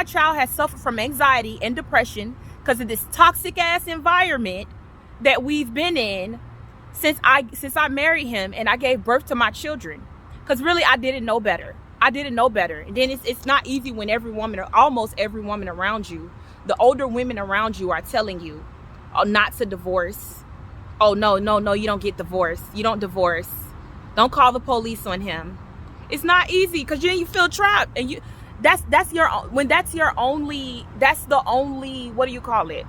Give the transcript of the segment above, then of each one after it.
child has suffered from anxiety and depression because of this toxic ass environment that we've been in since I married him and I gave birth to my children. Because really, I didn't know better. I didn't know better. And then it's not easy when every woman, or almost every woman around you, the older women around you, are telling you, oh, not to divorce. Oh, no, you don't get divorced. You don't divorce. Don't call the police on him. It's not easy because then you feel trapped. And that's the only, what do you call it?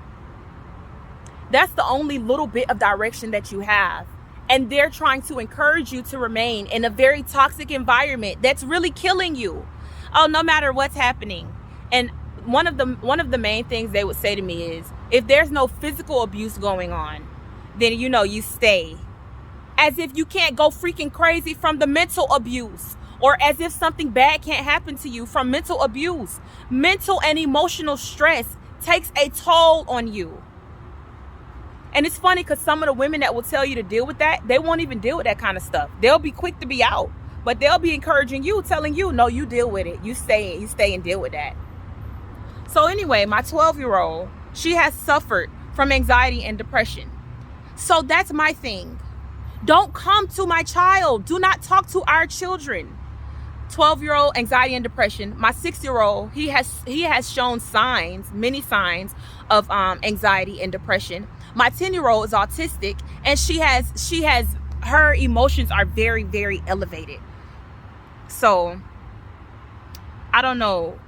That's the only little bit of direction that you have. And they're trying to encourage you to remain in a very toxic environment that's really killing you. Oh, no matter what's happening. And one of the main things they would say to me is, if there's no physical abuse going on, then you stay. As if you can't go freaking crazy from the mental abuse, or as if something bad can't happen to you from mental abuse. Mental and emotional stress takes a toll on you. And it's funny because some of the women that will tell you to deal with that, they won't even deal with that kind of stuff. They'll be quick to be out, but they'll be encouraging you, telling you, no, you deal with it. You stay and deal with that. So anyway, my 12-year-old, she has suffered from anxiety and depression. So that's my thing. Don't come to my child. Do not talk to our children. 12-year-old, anxiety and depression. My 6-year-old, he has shown many signs of anxiety and depression. My 10-year-old is autistic, and her emotions are very, very elevated. So I don't know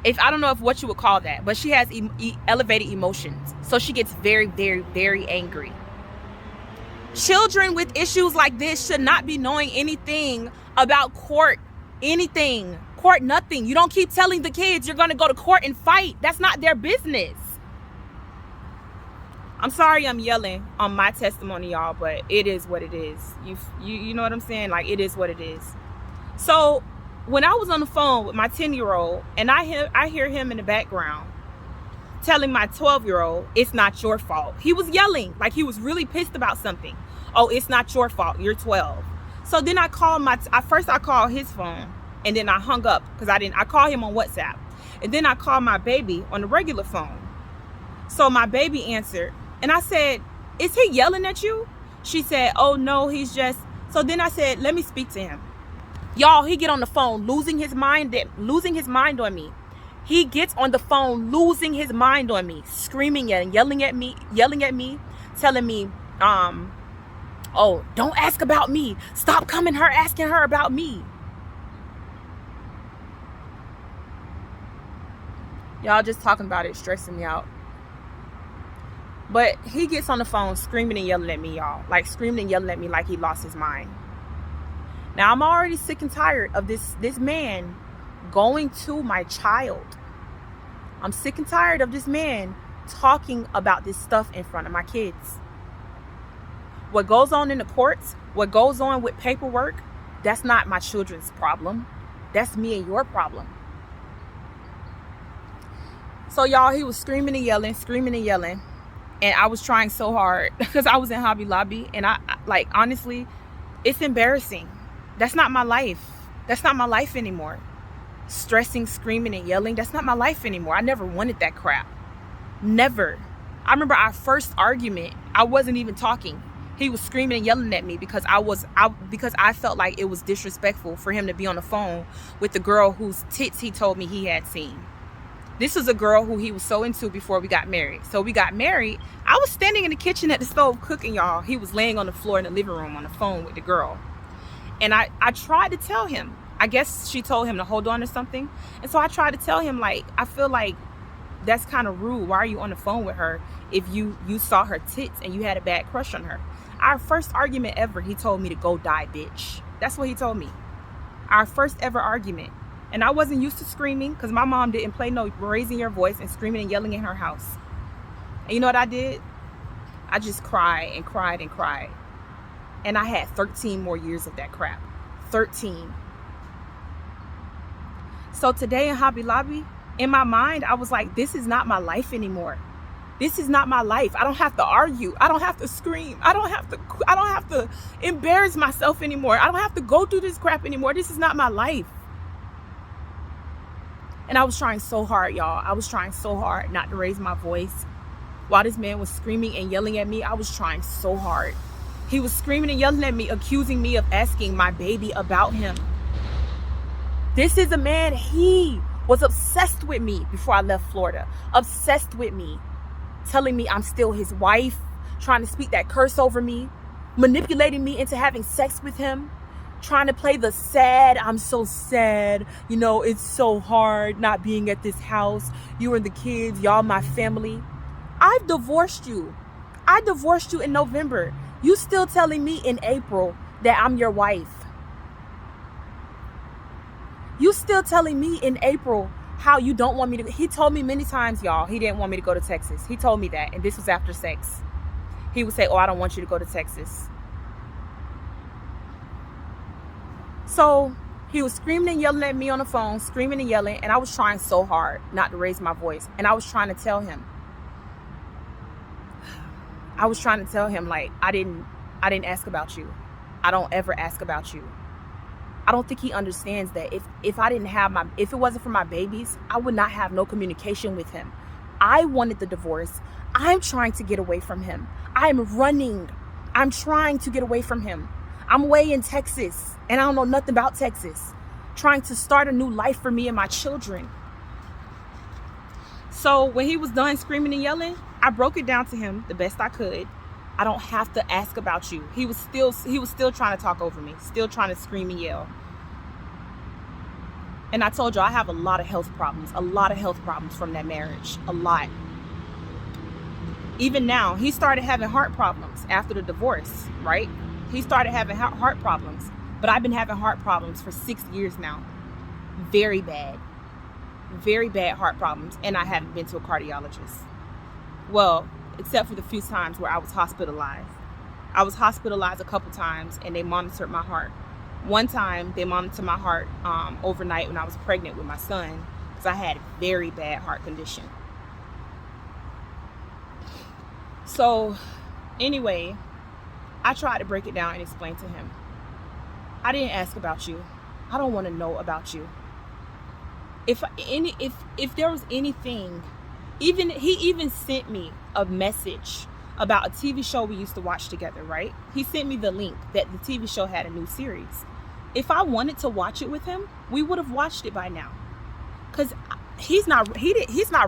if what you would call that, but she has elevated emotions. So she gets very, very, very angry. Children with issues like this should not be knowing anything about court, nothing. You don't keep telling the kids you're going to go to court and fight. That's not their business. I'm sorry I'm yelling on my testimony, y'all, but it is what it is. You know what I'm saying? Like, it is what it is. So when I was on the phone with my 10-year-old, and I hear him in the background telling my 12-year-old, it's not your fault. He was yelling like he was really pissed about something. Oh, it's not your fault. You're 12. So then I called I called his phone, and then I hung up because I called him on WhatsApp. And then I called my baby on the regular phone. So my baby answered, and I said, is he yelling at you? She said, oh no, he's just. So then I said, let me speak to him. Y'all, he get on the phone losing his mind on me. He gets on the phone losing his mind on me, screaming and yelling at me, telling me, oh, don't ask about me. Stop asking her about me. Y'all just talking about it stressing me out. But he gets on the phone screaming and yelling at me, y'all. Like screaming and yelling at me like he lost his mind. Now, I'm already sick and tired of this man going to my child. I'm sick and tired of this man talking about this stuff in front of my kids. What goes on in the courts, what goes on with paperwork, that's not my children's problem. That's me and your problem. So, y'all, he was screaming and yelling. And I was trying so hard because I was in Hobby Lobby. And I honestly, it's embarrassing. That's not my life. That's not my life anymore. Stressing, screaming, and yelling. That's not my life anymore. I never wanted that crap. Never. I remember our first argument, I wasn't even talking. He was screaming and yelling at me because I felt like it was disrespectful for him to be on the phone with the girl whose tits he told me he had seen. This was a girl who he was so into before we got married. So we got married. I was standing in the kitchen at the stove cooking, y'all. He was laying on the floor in the living room on the phone with the girl. And I tried to tell him. I guess she told him to hold on to something. And so I tried to tell him, like, I feel like that's kind of rude. Why are you on the phone with her if you saw her tits and you had a bad crush on her? Our first argument ever, he told me to go die, bitch. That's what he told me. Our first ever argument. And I wasn't used to screaming because my mom didn't play no raising your voice and screaming and yelling in her house. And you know what I did? I just cried and cried and cried. And I had 13 more years of that crap. 13. So today in Hobby Lobby, in my mind, I was like, this is not my life anymore. This is not my life. I don't have to argue. I don't have to scream. I don't have to embarrass myself anymore. I don't have to go through this crap anymore. This is not my life. And I was trying so hard, y'all. I was trying so hard not to raise my voice. While this man was screaming and yelling at me, I was trying so hard. He was screaming and yelling at me, accusing me of asking my baby about him. This is a man, he was obsessed with me before I left Florida. Obsessed with me. Telling me I'm still his wife. Trying to speak that curse over me. Manipulating me into having sex with him. Trying to play the sad, I'm so sad. You know, it's so hard not being at this house. You and the kids, y'all my family. I've divorced you. I divorced you in November. You still telling me in April that I'm your wife. You still telling me in April how you don't want me to. He told me many times, y'all, he didn't want me to go to Texas. He told me that, and this was after sex. He would say, oh, I don't want you to go to Texas. So he was screaming and yelling at me on the phone, screaming and yelling, and I was trying so hard not to raise my voice. And I was trying to tell him. Like, I didn't ask about you. I don't ever ask about you. I don't think he understands that if it wasn't for my babies, I would not have no communication with him. I wanted the divorce. I'm trying to get away from him. I'm running. I'm trying to get away from him. I'm away in Texas and I don't know nothing about Texas. Trying to start a new life for me and my children. So when he was done screaming and yelling, I broke it down to him the best I could. I don't have to ask about you. He was still trying to talk over me, still trying to scream and yell. And I told you I have a lot of health problems from that marriage, a lot. Even now, he started having heart problems after the divorce, right? He started having heart problems, but I've been having heart problems for 6 years now. Very bad heart problems, and I haven't been to a cardiologist. Well, except for the few times where I was hospitalized. I was hospitalized a couple times and they monitored my heart. One time they monitored my heart overnight when I was pregnant with my son because I had a very bad heart condition. So anyway, I tried to break it down and explain to him. I didn't ask about you. I don't want to know about you. If there was anything, he even sent me a message about a TV show we used to watch together, right? He sent me the link that the TV show had a new series. If I wanted to watch it with him, we would have watched it by now. Cause he's not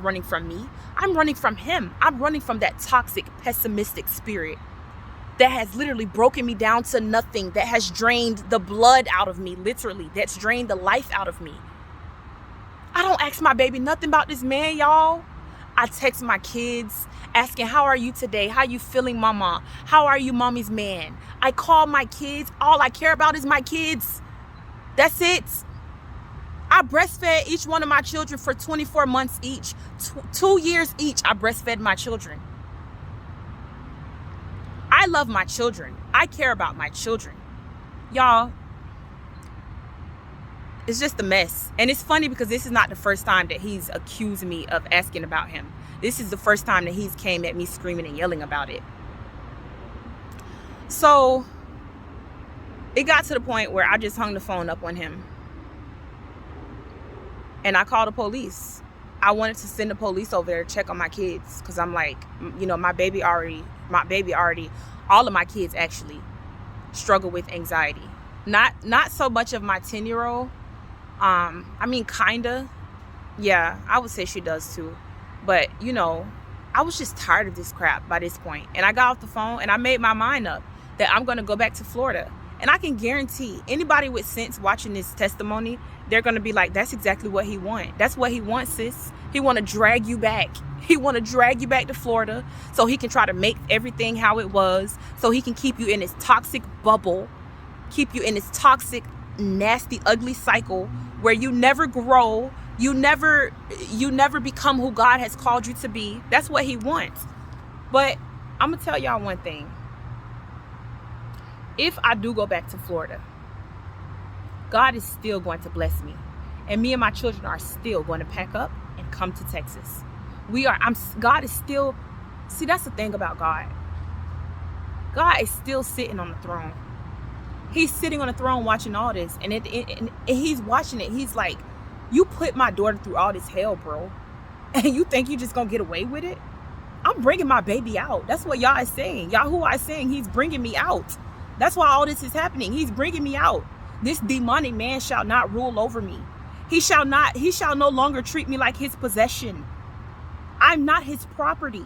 running from me. I'm running from him. I'm running from that toxic, pessimistic spirit that has literally broken me down to nothing, that has drained the blood out of me, literally, that's drained the life out of me. I don't ask my baby nothing about this man, y'all. I text my kids asking, how are you today? How you feeling, mama? How are you, mommy's man? I call my kids. All I care about is my kids. That's it. I breastfed each one of my children for 24 months each. 2 years each, I breastfed my children. I love my children. I care about my children. Y'all, it's just a mess. And it's funny because this is not the first time that he's accused me of asking about him. This is the first time that he's came at me screaming and yelling about it. So it got to the point where I just hung the phone up on him. And I called the police. I wanted to send the police over there to check on my kids. Because I'm like, you know, my baby already, all of my kids actually struggle with anxiety. Not so much of my 10-year-old. I mean, kinda. Yeah, I would say she does too. But, you know, I was just tired of this crap by this point. And I got off the phone and I made my mind up that I'm going to go back to Florida. And I can guarantee anybody with sense watching this testimony, they're going to be like, that's exactly what he wants. That's what he wants, sis. He want to drag you back. He want to drag you back to Florida so he can try to make everything how it was, so he can keep you in this toxic bubble, keep you in this toxic, nasty, ugly cycle where you never grow, you never become who God has called you to be. That's what he wants. But I'm going to tell y'all one thing. If I do go back to Florida, God is still going to bless me. And me and my children are still going to pack up and come to Texas. God is still, see, that's the thing about God. God is still sitting on the throne. He's sitting on the throne watching all this. And he's watching it. He's like, You put my daughter through all this hell, bro. And you think you just gonna get away with it? I'm bringing my baby out. That's what Yah is saying. Yahuwah is saying he's bringing me out. That's why all this is happening. He's bringing me out. This demonic man shall not rule over me. He shall no longer treat me like his possession. I'm not his property.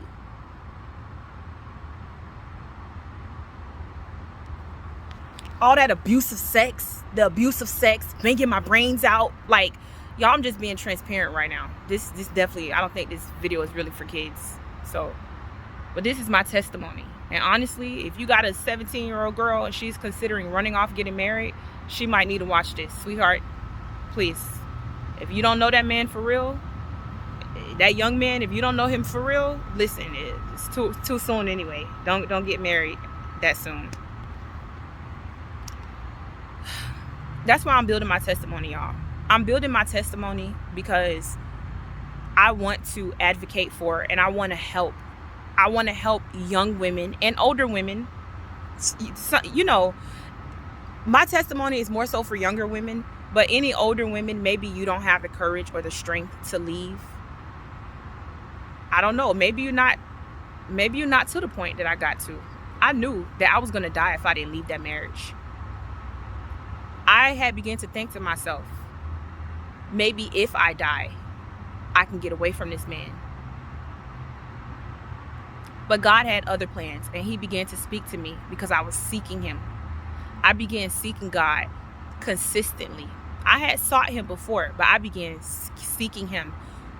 All that abusive sex, banging my brains out. Like, y'all, I'm just being transparent right now. This definitely, I don't think this video is really for kids. So, but this is my testimony. And honestly, if you got a 17-year-old girl and she's considering running off getting married, she might need to watch this. Sweetheart, please. If you don't know that man for real, that young man, if you don't know him for real, listen, it's too soon anyway. Don't get married that soon. That's why I'm building my testimony, y'all. I'm building my testimony because I want to advocate for and I want to help. I want to help young women and older women. You know, my testimony is more so for younger women, but any older women, maybe you don't have the courage or the strength to leave. I don't know. Maybe you're not to the point that I got to. I knew that I was going to die if I didn't leave that marriage. I had begun to think to myself, maybe if I die, I can get away from this man. But God had other plans, and he began to speak to me because I was seeking him. I began seeking God consistently. I had sought him before, but I began seeking him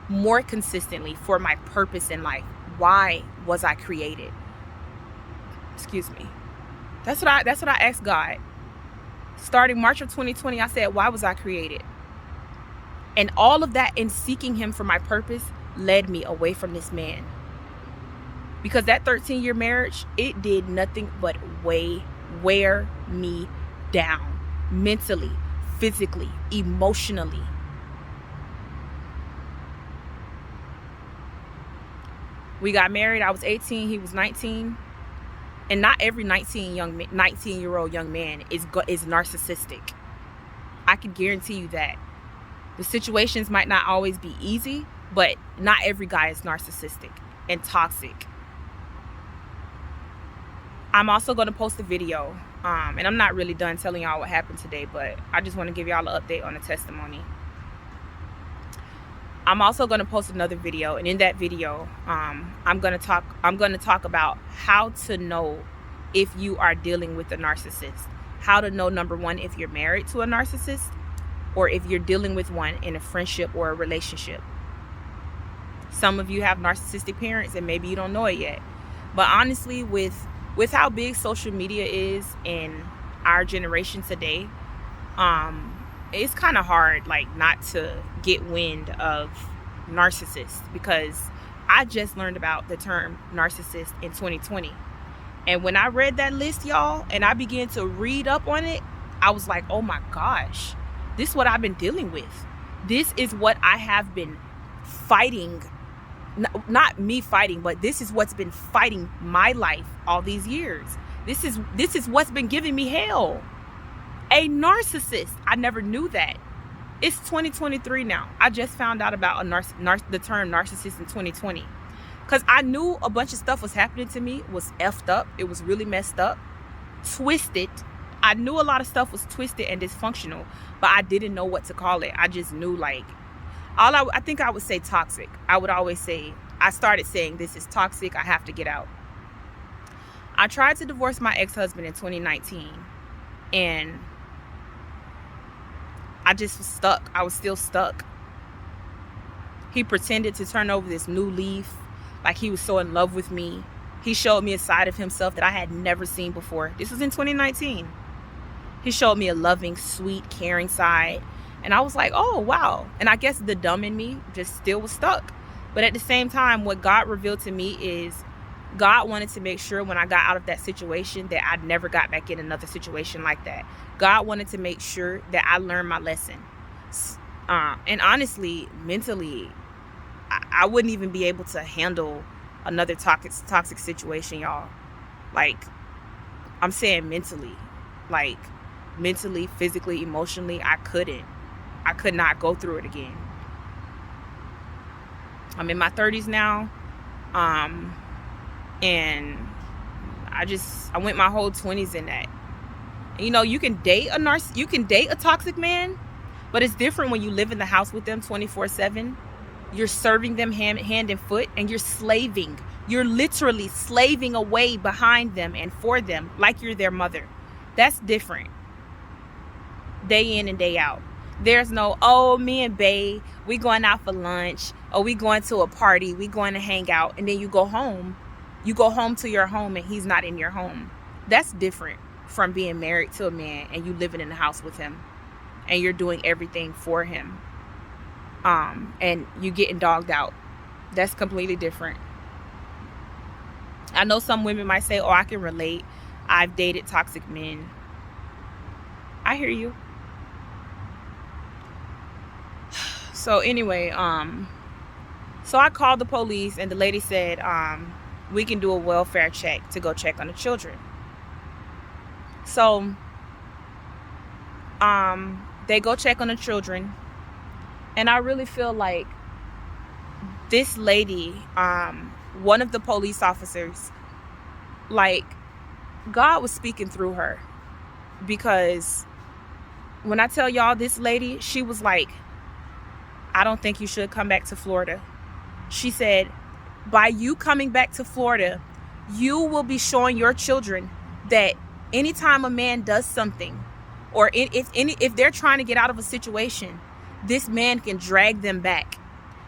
more consistently for my purpose in life. Why was I created? Excuse me. That's what I asked God. Starting March of 2020, I said, why was I created? And all of that in seeking him for my purpose led me away from this man. Because that 13-year marriage, it did nothing but wear me down. Mentally, physically, emotionally. We got married. I was 18. He was 19. And not every 19-year-old young man is narcissistic. I can guarantee you that. The situations might not always be easy, but not every guy is narcissistic and toxic. I'm also going to post a video, and I'm not really done telling y'all what happened today, but I just want to give y'all an update on the testimony. I'm also going to post another video, and in that video, I'm going to talk about how to know if you are dealing with a narcissist. How to know, number one, if you're married to a narcissist, or if you're dealing with one in a friendship or a relationship. Some of you have narcissistic parents, and maybe you don't know it yet. But honestly, with how big social media is in our generation today, it's kind of hard, like, not to get wind of narcissists, because I just learned about the term narcissist in 2020. And when I read that list, y'all, and I began to read up on it, I was like, oh my gosh, this is what I've been dealing with. This is what I have been fighting. Not me fighting, but this is what's been fighting my life all these years. This is what's been giving me hell. A narcissist. I never knew that. It's 2023 now. I just found out about the term narcissist in 2020. Because I knew a bunch of stuff was happening to me. It was effed up. It was really messed up. Twisted. I knew a lot of stuff was twisted and dysfunctional, but I didn't know what to call it. I just knew, like, I think I would say toxic. I would always say, I started saying, this is toxic. I have to get out. I tried to divorce my ex-husband in 2019, and I just was stuck. I was still stuck. He pretended to turn over this new leaf, like he was so in love with me. He showed me a side of himself that I had never seen before. This was in 2019. He showed me a loving, sweet, caring side. And I was like, oh, wow. And I guess the dumb in me just still was stuck. But at the same time, what God revealed to me is God wanted to make sure when I got out of that situation that I never got back in another situation like that. God wanted to make sure that I learned my lesson. And honestly, mentally, I wouldn't even be able to handle another toxic situation, y'all. Like, I'm saying mentally. Like, mentally, physically, emotionally, I couldn't. I could not go through it again. I'm in my 30s now. And I went my whole 20s in that. You know, you can date a toxic man, but it's different when you live in the house with them 24/7. You're serving them hand and foot, and you're slaving. You're literally slaving away behind them and for them like you're their mother. That's different. Day in and day out. There's no, oh, me and bae, we going out for lunch, or we going to a party, we going to hang out, and then you go home. You go home to your home and he's not in your home. That's different from being married to a man and you living in the house with him and you're doing everything for him. And you getting dogged out. That's completely different. I know some women might say, oh, I can relate. I've dated toxic men. I hear you. So anyway, so I called the police and the lady said, we can do a welfare check to go check on the children. So, they go check on the children. And I really feel like this lady, one of the police officers, like, God was speaking through her. Because when I tell y'all, this lady, she was like, I don't think you should come back to Florida. She said, by you coming back to Florida, you will be showing your children that anytime a man does something, or if they're trying to get out of a situation, this man can drag them back.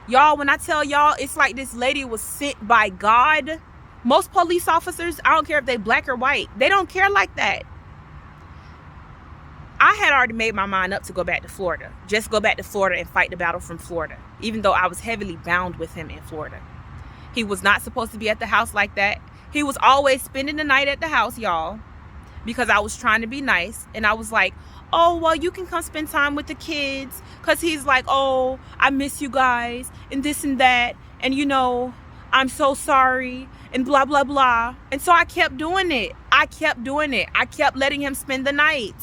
Y'all, when I tell y'all, it's like this lady was sent by God. Most police officers, I don't care if they black or white, they don't care like that. I had already made my mind up to go back to Florida. Just go back to Florida and fight the battle from Florida, even though I was heavily bound with him in Florida. He was not supposed to be at the house like that. He was always spending the night at the house, y'all, because I was trying to be nice. And I was like, oh, well, you can come spend time with the kids. Because he's like, oh, I miss you guys and this and that. And, you know, I'm so sorry and blah, blah, blah. And so I kept doing it. I kept letting him spend the night.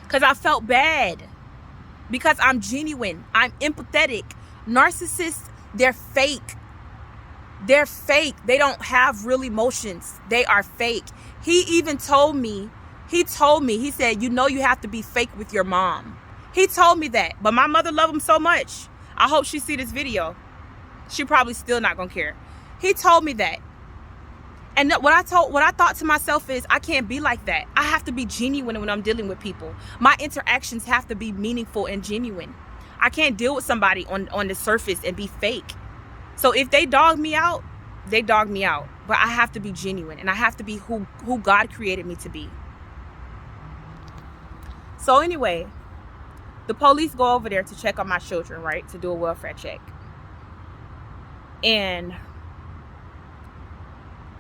Because I felt bad. Because I'm genuine. I'm empathetic. Narcissists, they're fake. They're fake. They don't have real emotions. They are fake. He even told me, he said, you know, you have to be fake with your mom. He told me that. But my mother loved him so much. I hope she see this video. She probably still not gonna care. He told me that. And what I thought to myself is, I can't be like that. I have to be genuine when I'm dealing with people. My interactions have to be meaningful and genuine. I can't deal with somebody on the surface and be fake. So if they dog me out, they dog me out. But I have to be genuine, and I have to be who God created me to be. So anyway, the police go over there to check on my children, right? To do a welfare check. And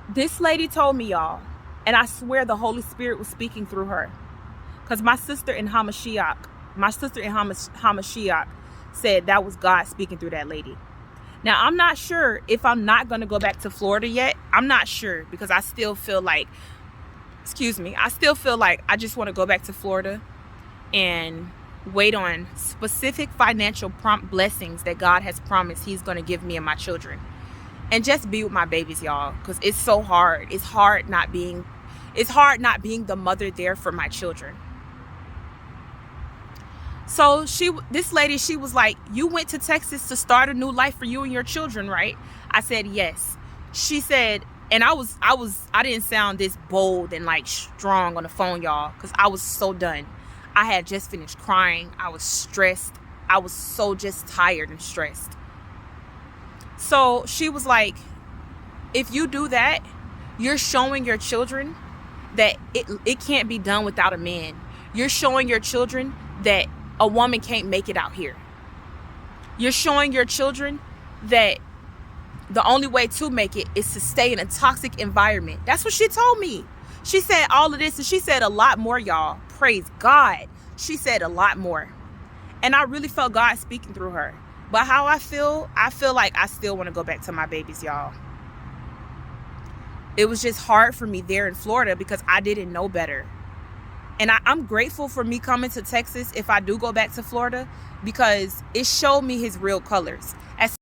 this lady told me, y'all, and I swear the Holy Spirit was speaking through her. Because my sister in Hamashiach said that was God speaking through that lady. Now, I'm not sure if I'm not going to go back to Florida yet. I'm not sure, because I still feel like, I just want to go back to Florida and wait on specific financial prompt blessings that God has promised he's going to give me and my children. And just be with my babies, y'all, because it's so hard. It's hard not being the mother there for my children. So this lady, she was like, you went to Texas to start a new life for you and your children, right? I said, yes. She said, and I didn't sound this bold and like strong on the phone, y'all, because I was so done. I had just finished crying. I was stressed. I was so just tired and stressed. So she was like, if you do that, you're showing your children that it can't be done without a man. You're showing your children that a woman can't make it out here. You're showing your children that the only way to make it is to stay in a toxic environment. That's what she told me. She said all of this, and she said a lot more, y'all. Praise God. She said a lot more. And I really felt God speaking through her. But how I feel like I still want to go back to my babies, y'all. It was just hard for me there in Florida because I didn't know better. And I'm grateful for me coming to Texas if I do go back to Florida, because it showed me his real colors. As